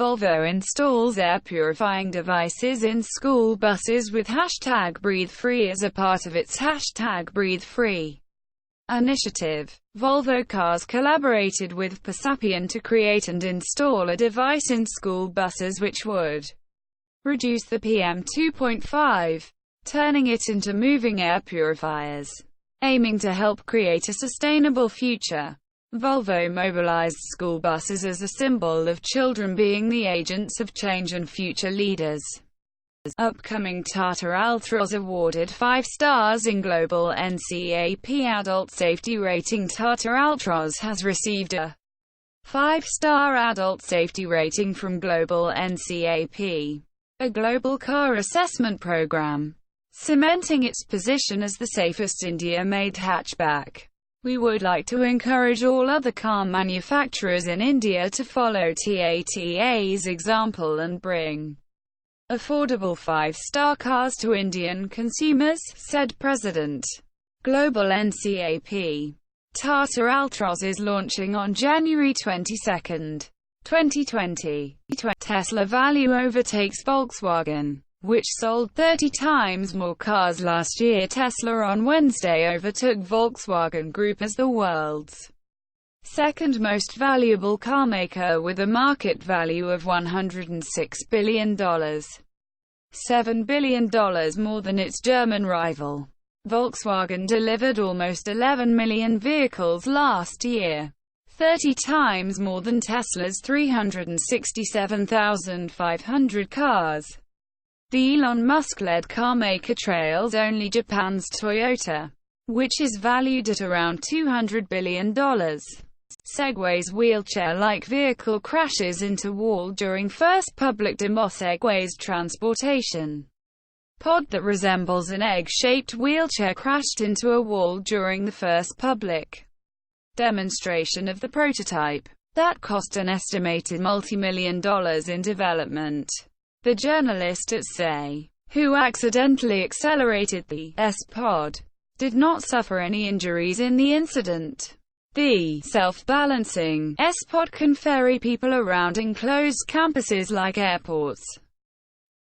Volvo installs air purifying devices in school buses with #BreatheFree as a part of its #BreatheFree initiative. Volvo Cars collaborated with Persapien to create and install a device in school buses which would reduce the PM2.5, turning it into moving air purifiers. Aiming to help create a sustainable future, Volvo mobilized school buses as a symbol of children being the agents of change and future leaders. Upcoming Tata Altroz awarded 5 stars in Global NCAP Adult Safety Rating. Tata Altroz has received a 5-star adult safety rating from Global NCAP, a global car assessment program, cementing its position as the safest India-made hatchback. We would like to encourage all other car manufacturers in India to follow Tata's example and bring affordable 5-star cars to Indian consumers, said President. Global NCAP. Tata Altroz is launching on January 22, 2020. Tesla value overtakes Volkswagen, which sold 30 times more cars last year. Tesla on Wednesday overtook Volkswagen Group as the world's second most valuable carmaker with a market value of $106 billion, $7 billion more than its German rival. Volkswagen delivered almost 11 million vehicles last year, 30 times more than Tesla's 367,500 cars. The Elon Musk-led carmaker trails only Japan's Toyota, which is valued at around $200 billion. Segway's wheelchair-like vehicle crashes into wall during first public demo. Segway's transportation pod that resembles an egg-shaped wheelchair crashed into a wall during the first public demonstration of the prototype. That cost an estimated multi-million dollars in development. The journalist at Say, who accidentally accelerated the S-pod, did not suffer any injuries in the incident. The self-balancing S-pod can ferry people around enclosed campuses like airports.